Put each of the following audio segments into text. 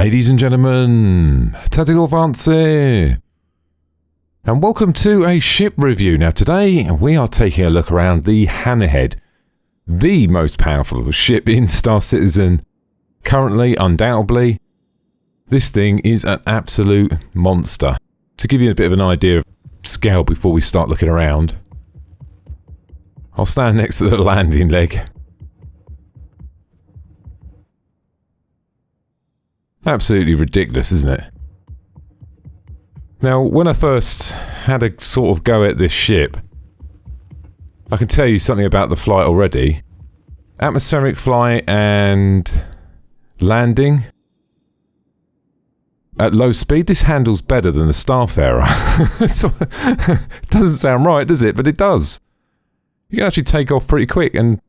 Ladies and gentlemen, Tactical Fancy, and welcome to a ship review. Now today we are taking a look around the Hammerhead, the most powerful ship in Star Citizen. Currently, undoubtedly, this thing is an absolute monster. To give you a bit of an idea of scale before we start looking around, I'll stand next to the landing leg. Absolutely ridiculous, isn't it? Now, when I first had a sort of go at this ship, I can tell you something about the flight already. Atmospheric flight and landing at low speed, this handles better than the Starfarer. So, it doesn't sound right, does it? But it does. You can actually take off pretty quick, and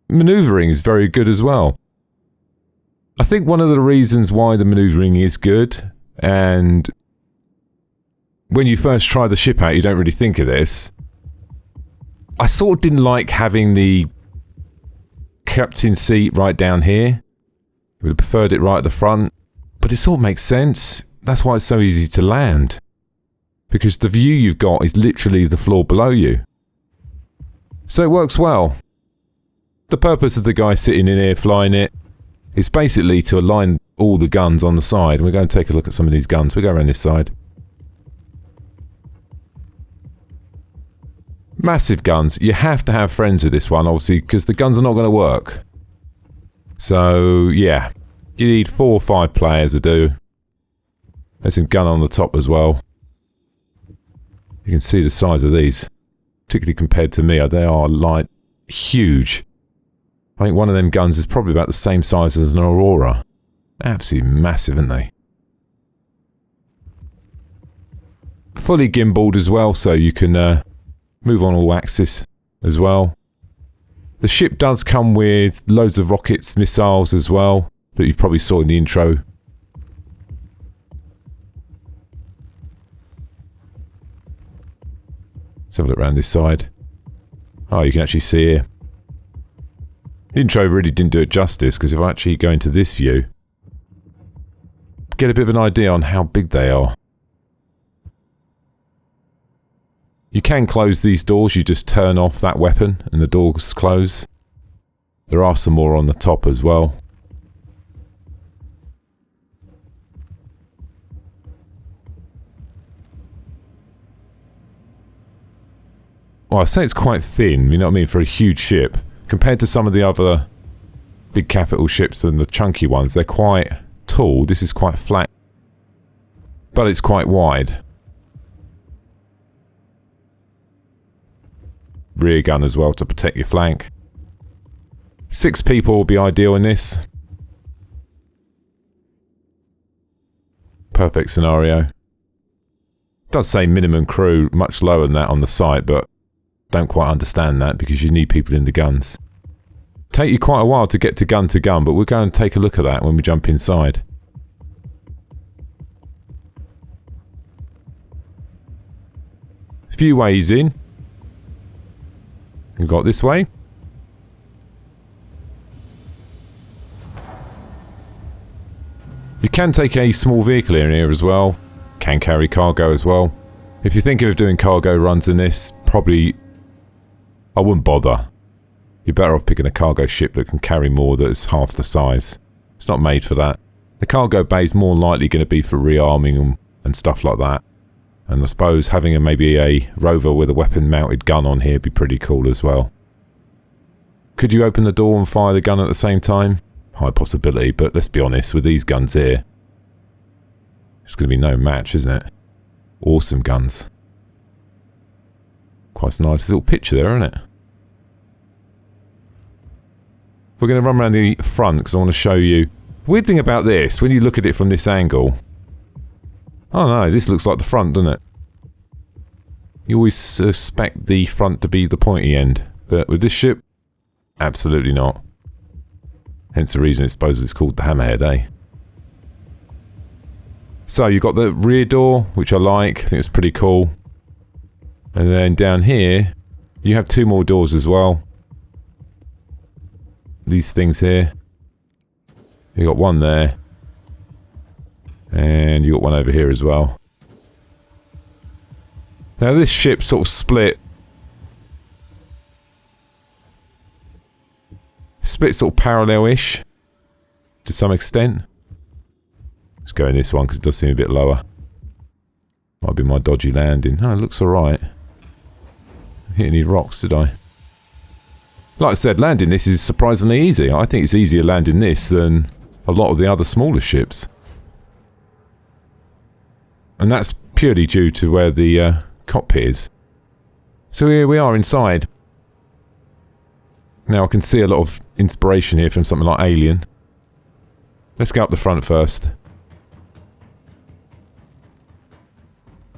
maneuvering is very good as well. I think one of the reasons why the maneuvering is good, and when you first try the ship out you don't really think of this, I sort of didn't like having the captain seat right down here. I would have preferred it right at the front, but it sort of makes sense. That's why it's so easy to land, because the view you've got is literally the floor below you. So it works well. The purpose of the guy sitting in here flying it is basically to align all the guns on the side. We're going to take a look at some of these guns. We'll go around this side. Massive guns. You have to have friends with this one, obviously, because the guns are not going to work. So, yeah. You need 4 or 5 players to do. There's some gun on the top as well. You can see the size of these. Particularly compared to me, they are, like, huge. I think one of them guns is probably about the same size as an Aurora. Absolutely massive, aren't they? Fully gimbaled as well, so you can move on all axis as well. The ship does come with loads of rockets, missiles as well, that you probably saw in the intro. Let's have a look around this side. Oh, you can actually see here. The intro really didn't do it justice, because if I actually go into this view, get a bit of an idea on how big they are. You can close these doors, you just turn off that weapon and the doors close. There are some more on the top as well. Well, I say it's quite thin, you know what I mean, for a huge ship. Compared to some of the other big capital ships and the chunky ones, they're quite tall. This is quite flat, but it's quite wide. Rear gun as well to protect your flank. 6 people will be ideal in this. Perfect scenario. Does say minimum crew, much lower than that on the site, but don't quite understand that because you need people in the guns. Take you quite a while to get to gun, but we'll go and take a look at that when we jump inside. A few ways in. We've got this way. You can take a small vehicle in here as well. Can carry cargo as well. If you're thinking of doing cargo runs in this, probably I wouldn't bother. You're better off picking a cargo ship that can carry more, that's half the size. It's not made for that. The cargo bay is more likely going to be for rearming and stuff like that. And I suppose having maybe a rover with a weapon mounted gun on here would be pretty cool as well. Could you open the door and fire the gun at the same time? High possibility, but let's be honest, with these guns here, it's going to be no match, isn't it? Awesome guns. Quite a nice little picture there, isn't it? We're going to run around the front because I want to show you. Weird thing about this, when you look at it from this angle, oh no, this looks like the front, doesn't it? You always suspect the front to be the pointy end, but with this ship, absolutely not. Hence the reason I suppose it's called the Hammerhead, eh? So you've got the rear door, which I like. I think it's pretty cool. And then down here, you have 2 more doors as well. These things here. You got one there. And you got one over here as well. Now this ship sort of split sort of parallel-ish to some extent. Let's go in this one because it does seem a bit lower. Might be my dodgy landing. Oh, it looks alright. Hit any rocks, did I? Like I said, landing this is surprisingly easy. I think it's easier landing this than a lot of the other smaller ships. And that's purely due to where the cockpit is. So here we are inside. Now I can see a lot of inspiration here from something like Alien. Let's go up the front first.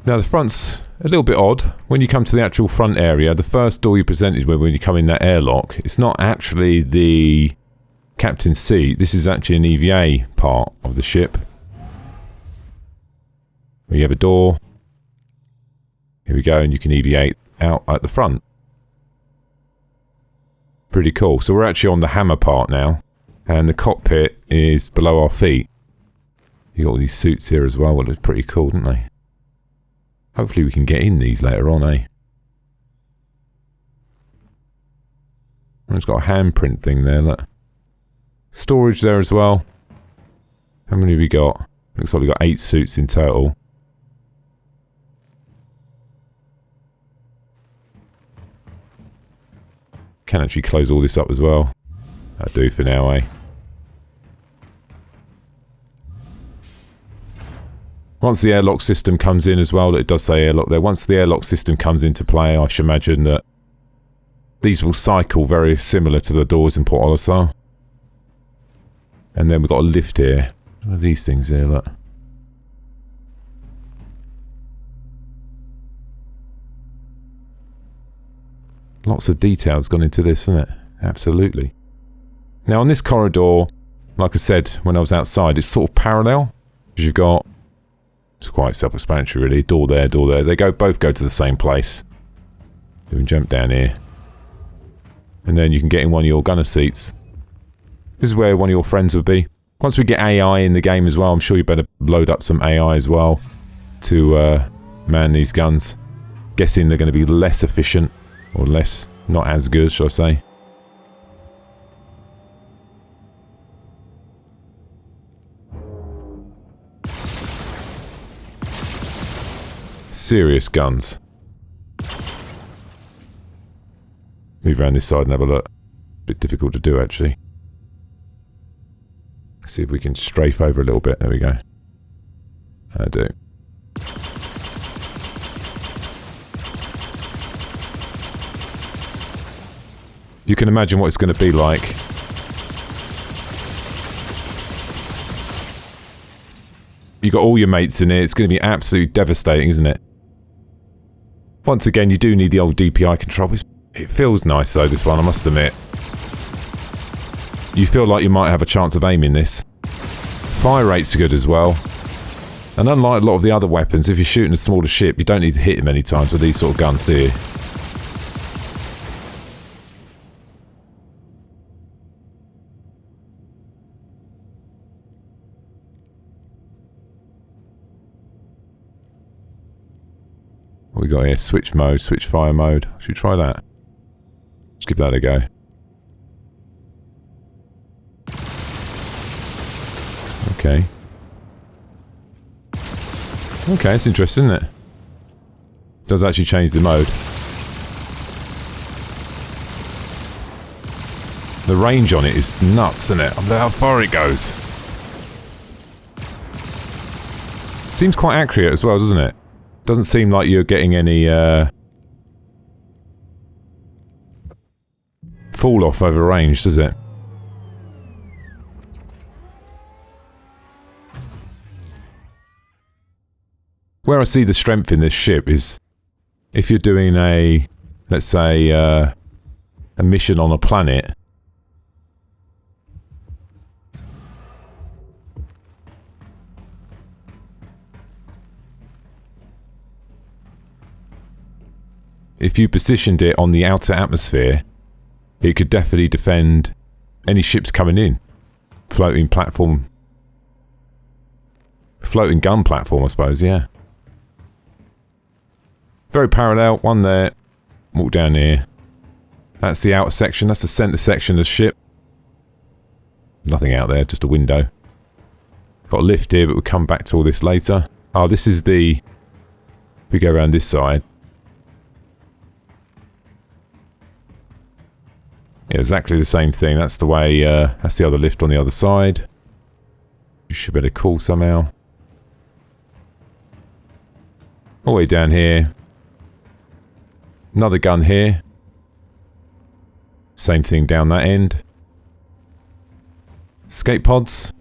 Now the front's a little bit odd. When you come to the actual front area, the first door you're presented with when you come in that airlock, it's not actually the captain's seat. This is actually an EVA part of the ship. Where you have a door. Here we go, and you can EVA out at the front. Pretty cool. So we're actually on the hammer part now, and the cockpit is below our feet. You got all these suits here as well. Well, it's pretty cool, don't they? Hopefully we can get in these later on, eh? And it's got a handprint thing there, look. Storage there as well. How many have we got? Looks like we've got 8 suits in total. Can actually close all this up as well. That'll do for now, eh? Once the airlock system comes in as well, it does say airlock there. Once the airlock system comes into play, I should imagine that these will cycle very similar to the doors in Port Olisar. And then we've got a lift here. What are these things here, look? Lots of details gone into this, isn't it? Absolutely. Now on this corridor, like I said when I was outside, it's sort of parallel. Because you've got, it's quite self-explanatory really, door there, door there. They both go to the same place. You can jump down here. And then you can get in one of your gunner seats. This is where one of your friends would be. Once we get AI in the game as well, I'm sure you better load up some AI as well to man these guns. Guessing they're going to be less efficient. Or less, not as good, shall I say. Serious guns. Move around this side and have a look. Bit difficult to do, actually. See if we can strafe over a little bit. There we go. I do. You can imagine what it's going to be like. You got all your mates in it. It's going to be absolutely devastating, isn't it? Once again, you do need the old DPI control. It feels nice though, this one, I must admit. You feel like you might have a chance of aiming this. Fire rates are good as well. And unlike a lot of the other weapons, if you're shooting a smaller ship, you don't need to hit it many times with these sort of guns, do you? What we got here? Switch mode, switch fire mode. Should we try that? Let's give that a go. Okay. Okay, it's interesting, isn't it? Does actually change the mode. The range on it is nuts, isn't it? I wonder how far it goes. Seems quite accurate as well, doesn't it? Doesn't seem like you're getting any fall off over range, does it? Where I see the strength in this ship is if you're doing a, let's say, a mission on a planet. If you positioned it on the outer atmosphere, it could definitely defend any ships coming in. Floating platform Floating gun platform, I suppose, yeah. Very parallel, one there. Walk down here. That's the outer section, that's the centre section of the ship. Nothing out there, just a window. Got a lift here, but we'll come back to all this later. Oh, this is the... If we go around this side. Yeah, exactly the same thing. That's the way, that's the other lift on the other side. You should better call somehow. All the way down here. Another gun here. Same thing down that end. Escape pods.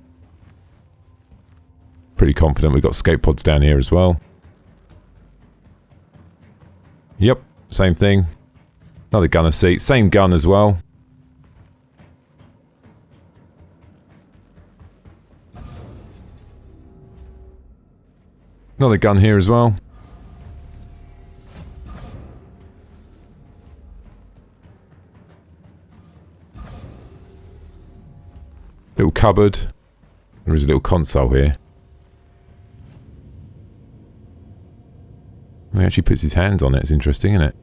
Pretty confident we've got escape pods down here as well. Yep, same thing. Another gunner seat. Same gun as well. Another gun here as well. Little cupboard. There is a little console here. He actually puts his hands on it. It's interesting, isn't it?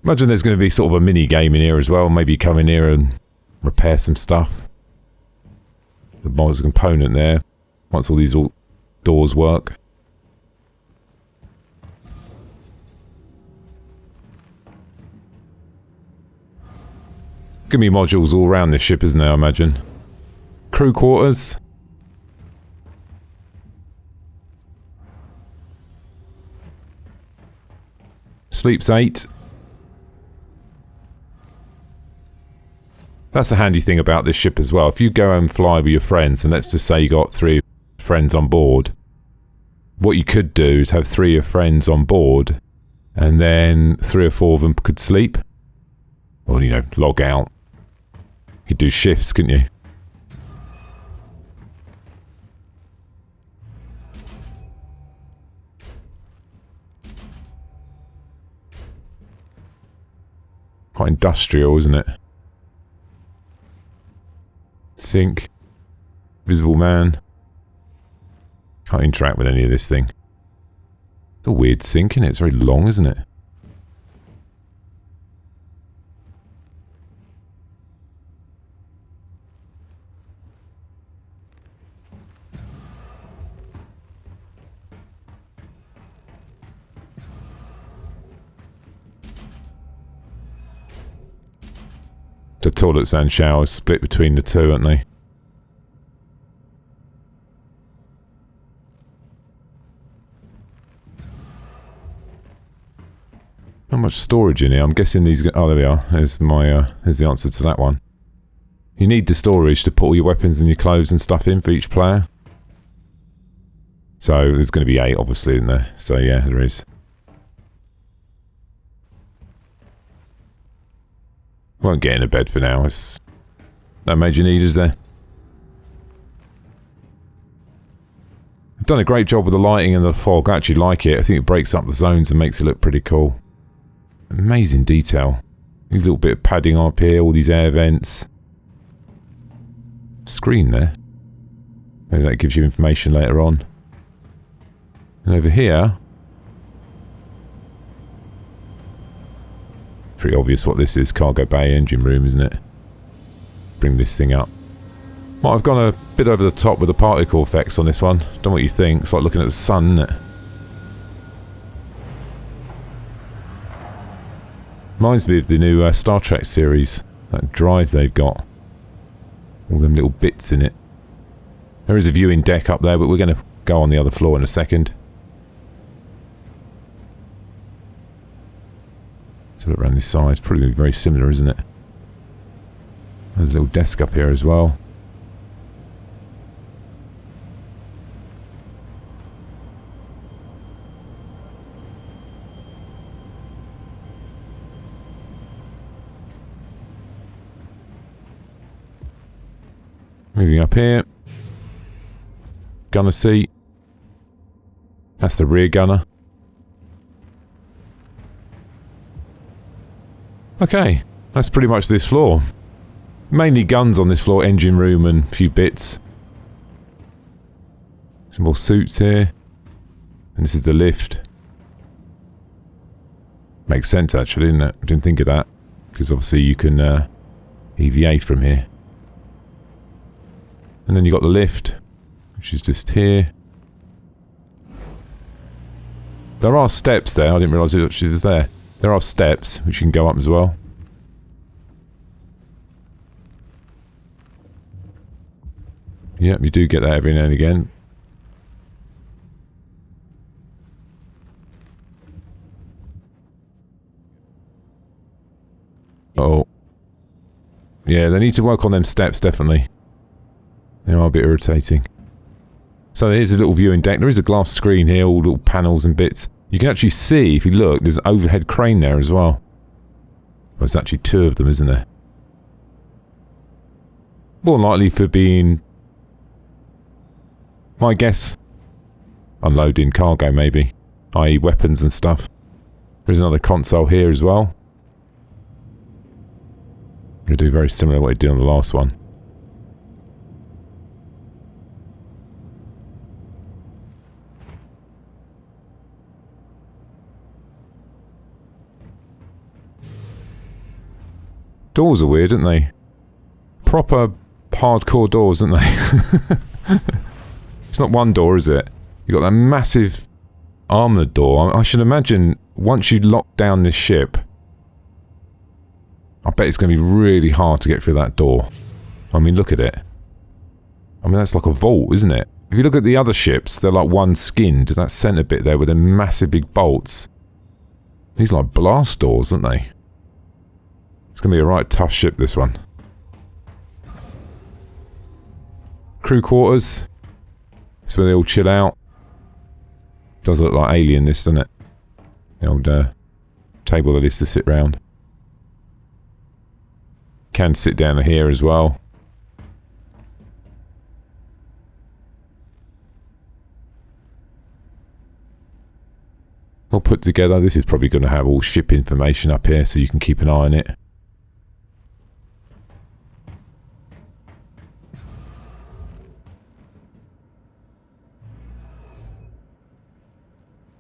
Imagine there's going to be sort of a mini game in here as well. Maybe come in here and repair some stuff. There's a component there. Once all these doors work. Gonna be modules all around this ship, isn't there, I imagine? Crew quarters. Sleeps 8. That's the handy thing about this ship as well. If you go and fly with your friends, and let's just say you got 3 friends on board, what you could do is have 3 of your friends on board, and then 3 or 4 of them could sleep. Or, you know, log out. You could do shifts, couldn't you? Quite industrial, isn't it? Sink. Visible man. Can't interact with any of this thing. It's a weird sink, isn't it? It's very long, isn't it? The toilets and showers split between the two, aren't they? Not much storage in here. I'm guessing these... Oh, there we are. There's my... there's the answer to that one. You need the storage to put all your weapons and your clothes and stuff in for each player. So, there's going to be 8, obviously, in there. So, yeah, there is. Won't get in a bed for now. It's no major need, is there? I've done a great job with the lighting and the fog. I actually like it. I think it breaks up the zones and makes it look pretty cool. Amazing detail. A little bit of padding up here, all these air vents. Screen there. Maybe that gives you information later on. And over here... Pretty obvious what this is. Cargo bay, engine room, isn't it? Bring this thing up. Might have gone a bit over the top with the particle effects on this one. Don't know what you think. It's like looking at the sun, isn't it? Reminds me of the new Star Trek series. That drive they've got. All them little bits in it. There is a viewing deck up there, but we're going to go on the other floor in a second. So look around this side. It's probably very similar, isn't it? There's a little desk up here as well. Moving up here. Gunner seat. That's the rear gunner. Okay. That's pretty much this floor. Mainly guns on this floor, engine room and a few bits. Some more suits here. And this is the lift. Makes sense actually, didn't it? I didn't think of that. Because obviously you can EVA from here. And then you got the lift, which is just here. There are steps there, I didn't realise it actually was there. There are steps, which you can go up as well. Yep, you do get that every now and again. Oh. Yeah, they need to work on them steps, definitely. They are a bit irritating. So here's a little viewing deck. There is a glass screen here, all little panels and bits. You can actually see, if you look, there's an overhead crane there as well. Well, there's actually two of them, isn't there? More likely for being, my guess, unloading cargo maybe, i.e. weapons and stuff. There's another console here as well. You'll do very similar to what you did on the last one. Doors are weird, aren't they? Proper hardcore doors, aren't they? It's not one door, is it? You've got that massive armoured door. I should imagine once you lock down this ship, I bet it's going to be really hard to get through that door. I mean, look at it. I mean, that's like a vault, isn't it? If you look at the other ships, they're like one skinned. That centre bit there with the massive big bolts. These are like blast doors, aren't they? It's going to be a right tough ship, this one. Crew quarters. It's where they all chill out. Does look like Alien, this, doesn't it? The old table they used to sit round. Can sit down here as well. All put together. This is probably going to have all ship information up here so you can keep an eye on it.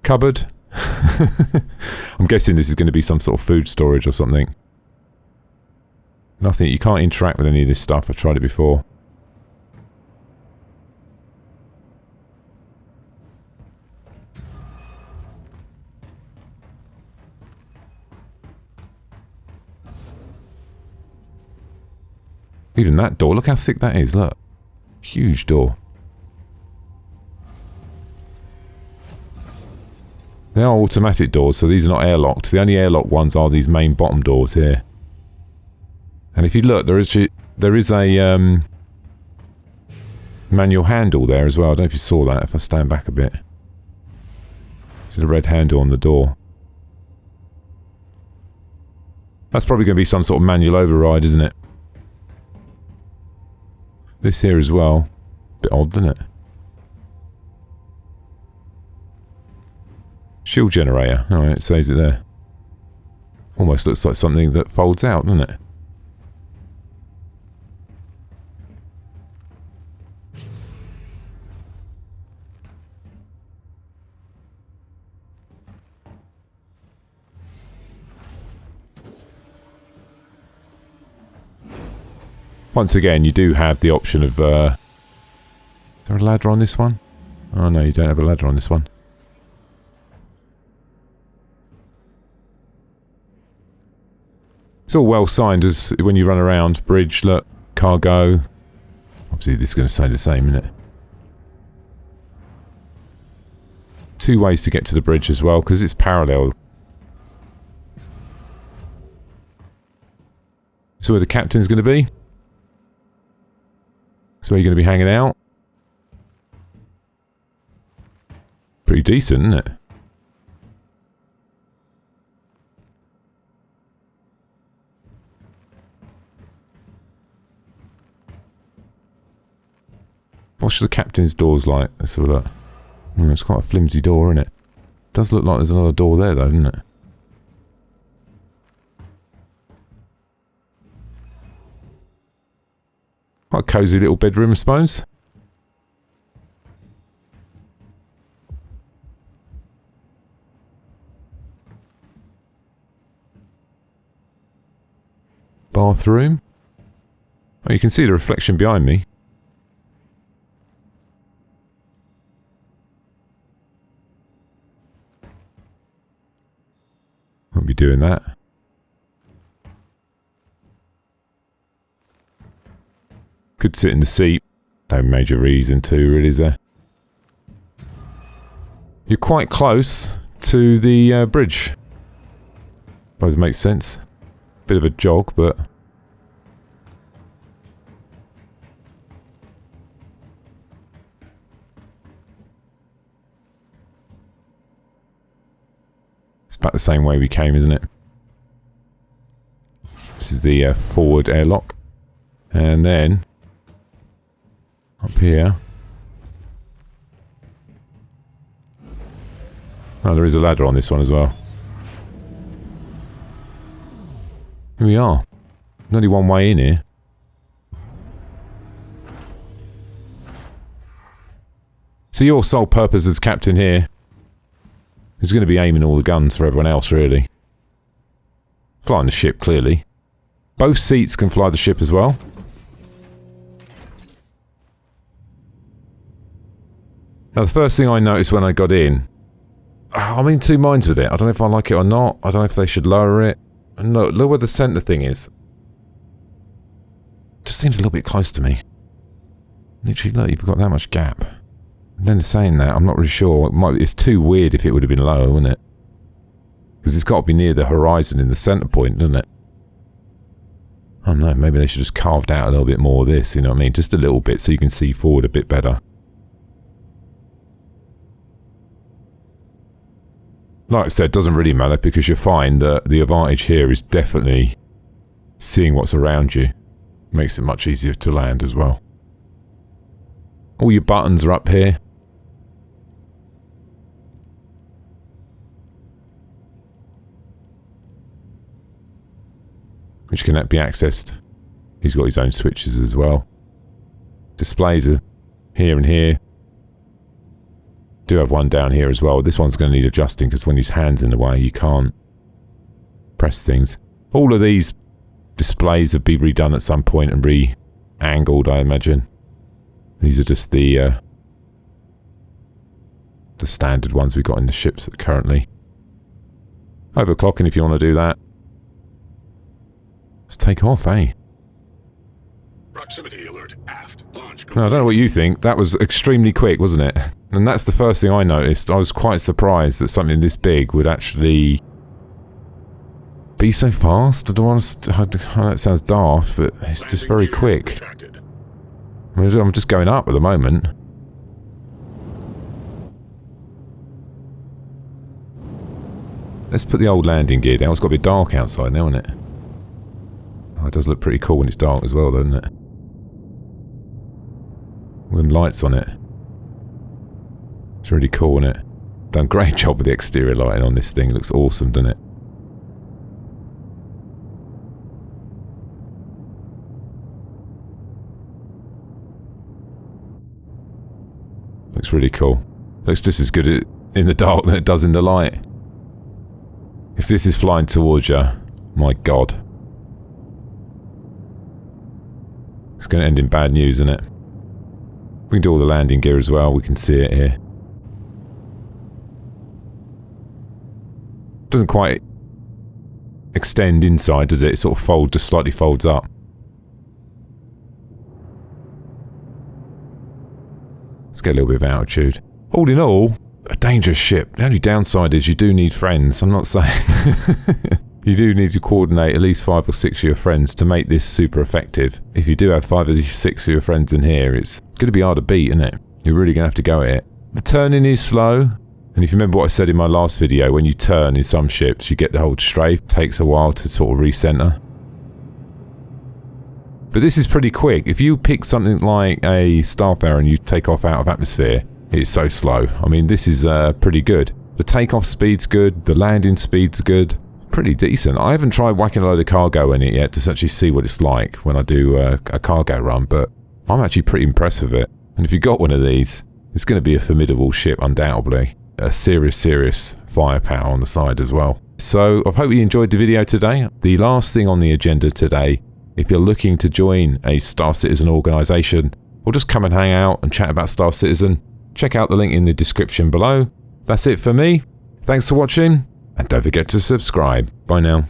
Cupboard. I'm guessing this is going to be some sort of food storage or something. Nothing, you can't interact with any of this stuff. I've tried it before. Even that door, look how thick that is, look. Huge door. They are automatic doors, so these are not airlocked. The only airlocked ones are these main bottom doors here. And if you look, there is a manual handle there as well. I don't know if you saw that, if I stand back a bit. There's a red handle on the door. That's probably going to be some sort of manual override, isn't it? This here as well. Bit odd, doesn't it? Shield generator. Oh, it says it there. Almost looks like something that folds out, doesn't it? Once again, you do have the option of... Is there a ladder on this one? Oh no, you don't have a ladder on this one. It's all well signed as when you run around. Bridge, look, cargo. Obviously this is going to stay the same, isn't it? Two ways to get to the bridge as well, because it's parallel. So where the captain's going to be. That's where you're going to be hanging out. Pretty decent, isn't it? What's the captain's doors like? Let's have a look. Oh, it's quite a flimsy door, isn't it? Does look like there's another door there though, doesn't it? What a cosy little bedroom, I suppose. Bathroom. Oh, you can see the reflection behind me. Won't be doing that. Could sit in the seat. No major reason to, really, is there? You're quite close to the bridge. Suppose it makes sense. Bit of a jog, but... it's about the same way we came, isn't it? This is the forward airlock. And then... up here... oh, there is a ladder on this one as well. Here we are. There's only one way in here. So your sole purpose as captain here is going to be aiming all the guns for everyone else, really. Flying the ship, clearly. Both seats can fly the ship as well. Now, the first thing I noticed when I got in... I'm in two minds with it. I don't know if I like it or not. I don't know if they should lower it. And look where the centre thing is. Just seems a little bit close to me. Literally, look, you've got that much gap. And then saying that, I'm not really sure. It's too weird if it would have been lower, wouldn't it? Because it's got to be near the horizon in the centre point, doesn't it? I don't know, maybe they should just carved out a little bit more of this, you know what I mean? Just a little bit so you can see forward a bit better. Like I said, it doesn't really matter because you'll find that the advantage here is definitely seeing what's around you. Makes it much easier to land as well. All your buttons are up here. Which can be accessed. He's got his own switches as well. Displays are here and here. Do have one down here as well. This one's going to need adjusting because when his hand's in the way you can't press things. All of these displays will be redone at some point and re-angled, I imagine. These are just the standard ones we've got in the ships currently. Overclocking if you want to do that. Let's take off, eh? Proximity alert aft. Launch complete. Now, I don't know what you think. That was extremely quick, wasn't it? And that's the first thing I noticed. I was quite surprised that something this big would actually be so fast. I know it sounds daft, but it's just very quick. I mean, I'm just going up at the moment. Let's put the old landing gear down. It's got to be dark outside now, isn't it? Oh, it does look pretty cool when it's dark as well, doesn't it? With them lights on it. It's really cool, isn't it? Done a great job with the exterior lighting on this thing. It looks awesome, doesn't it? Looks really cool. Looks just as good in the dark than it does in the light. If this is flying towards you, my god. It's going to end in bad news, isn't it? We can do all the landing gear as well. We can see it here. Doesn't quite extend inside, does it? It sort of just slightly folds up. Let's get a little bit of altitude. All in all, a dangerous ship. The only downside is you do need friends. I'm not saying... You do need to coordinate at least 5 or 6 of your friends to make this super effective. If you do have 5 or 6 of your friends in here, it's going to be hard to beat, isn't it? You're really going to have to go at it. The turning is slow. And if you remember what I said in my last video, when you turn in some ships, you get the whole strafe. It takes a while to sort of recenter. But this is pretty quick. If you pick something like a Starfarer and you take off out of atmosphere, it's so slow. I mean, this is pretty good. The takeoff speed's good. The landing speed's good. Pretty decent. I haven't tried whacking a load of cargo in it yet to actually see what it's like when I do a cargo run, but I'm actually pretty impressed with it. And if you got one of these, it's going to be a formidable ship, undoubtedly. A serious firepower on the side as well. So I hope you enjoyed the video today. The last thing on the agenda today, if you're looking to join a Star Citizen organisation, or just come and hang out and chat about Star Citizen, check out the link in the description below. That's it for me. Thanks for watching, and don't forget to subscribe. Bye now.